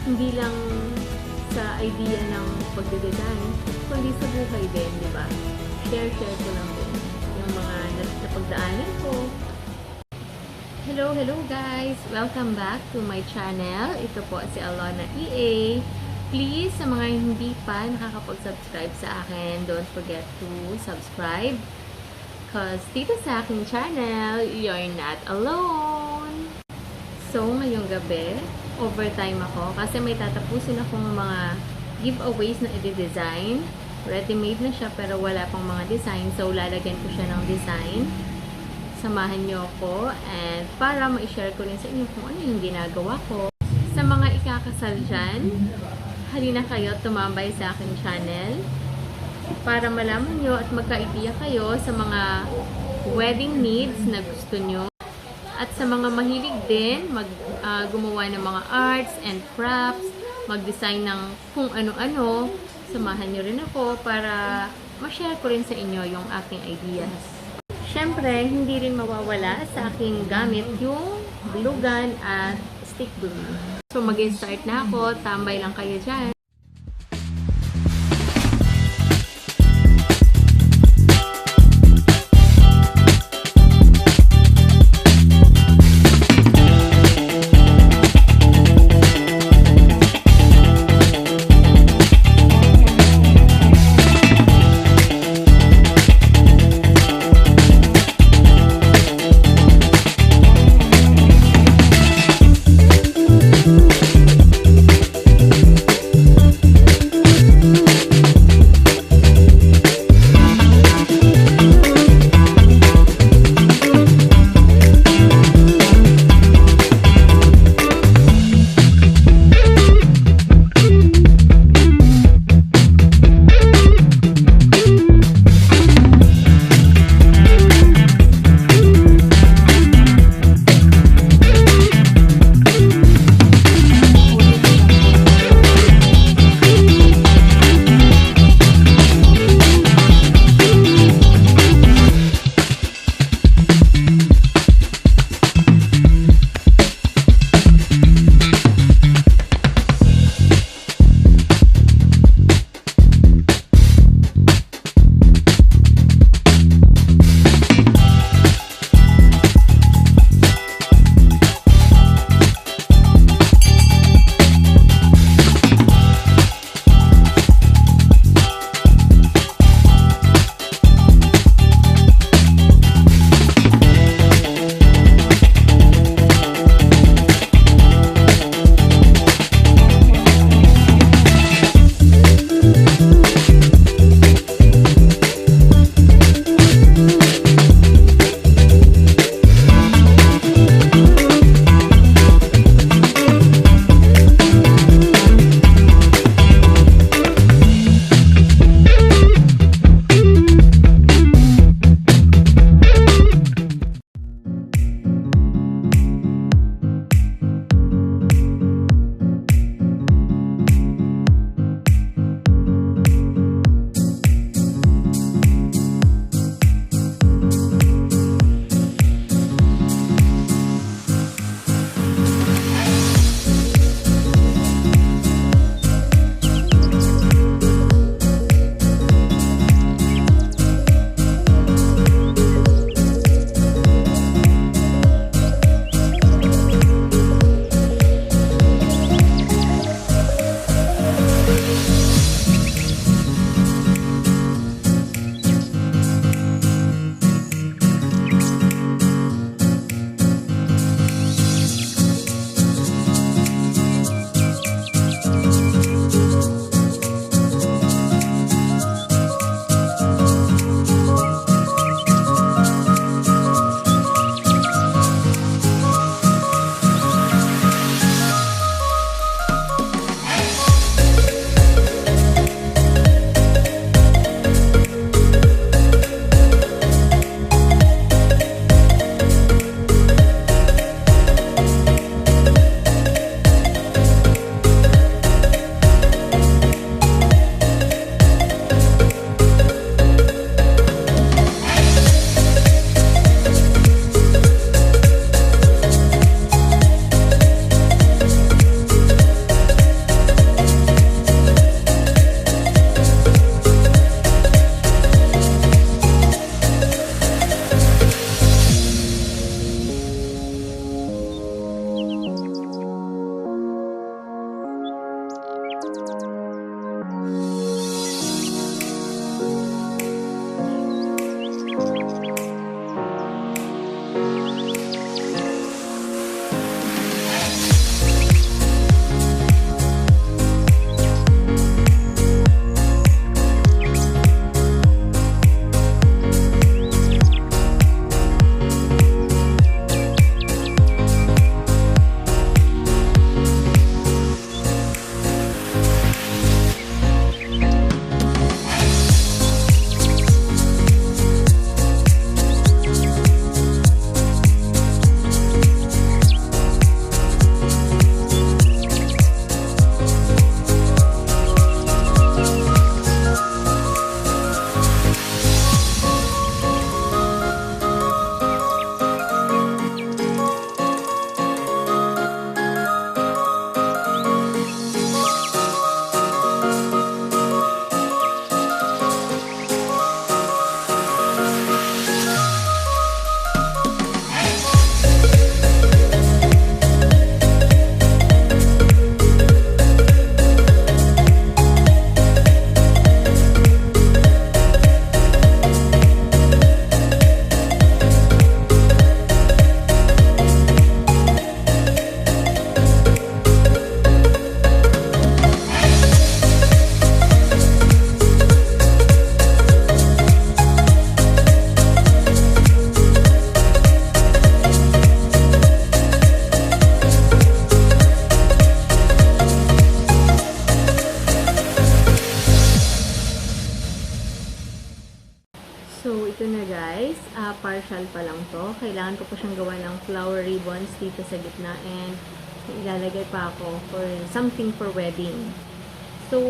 Hindi lang sa idea ng pagde-design, kundi sa buhay din, di ba? Share ko lang din yung mga napagdaanan ko. Hello guys! Welcome back to my channel. Ito po si Alona EA. Please, sa mga hindi pa nakakapag-subscribe sa akin, don't forget to subscribe. Because dito sa aking channel, you're not alone. So, ngayong gabi, overtime ako kasi may tatapusin akong mga giveaways na i-design. Ready-made na siya pero wala pang mga design. So, lalagyan ko siya ng design. Samahan niyo ako and para ma-share ko rin sa inyo kung ano yung ginagawa ko. Sa mga ikakasal dyan, halina kayo tumambay sa aking channel para malaman nyo at magka-idea kayo sa mga wedding needs na gusto nyo. At sa mga mahilig din, gumawa ng mga arts and crafts, mag-design ng kung ano-ano, samahan nyo rin ako para ma-share ko rin sa inyo yung aking ideas. Siyempre, hindi rin mawawala sa aking gamit yung glue gun at stick glue. So, mag-start na ako. Tambay lang kayo dyan. partial pa lang to. Kailangan ko pa siyang gawa ng flower ribbons dito sa gitna and ilalagay pa ako for something for wedding. So,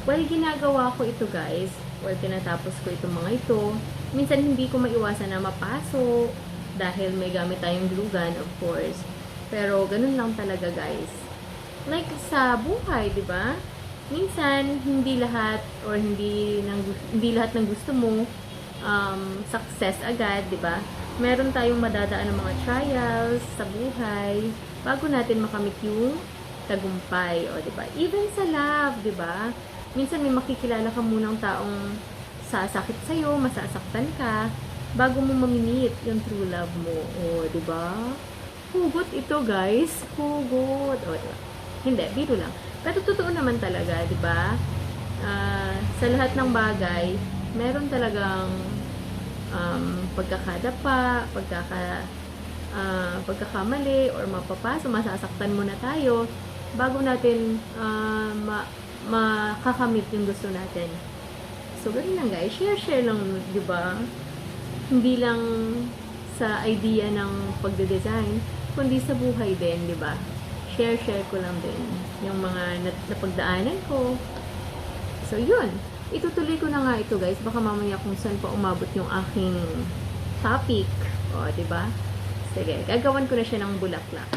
while ginagawa ko ito guys, while tinatapos ko itong mga ito, minsan hindi ko maiwasan na mapaso dahil may gamit tayong glue gun, of course. Pero, ganun lang talaga guys. Like sa buhay, di ba? Minsan, hindi lahat or hindi lahat ng gusto mo success agad, di ba? Meron tayong madadaan ng mga trials sa buhay bago natin makamit yung tagumpay, o di ba? Even sa love, di ba? Minsan may makikilala ka munang taong sasakit sa'yo, masasaktan ka, bago mo mamimit yung true love mo, o di ba? Hugot ito, guys. Hugot. O, di ba? Hindi, biro lang. Pero totoo naman talaga, di ba? Sa lahat ng bagay, meron talagang pagkakadapa, pagkakamali, or mapapaso, masasaktan muna tayo bago natin makakamit yung gusto natin. So, ganun lang guys. Share lang, di ba? Hindi lang sa idea ng pagde-design, kundi sa buhay din, di ba? Share ko lang din yung mga napagdaanan ko. So, yun. Itutuloy ko na nga ito, guys. Baka mamaya kung saan pa umabot yung aking topic. O, diba? Sige, gagawan ko na siya ng bulaklak.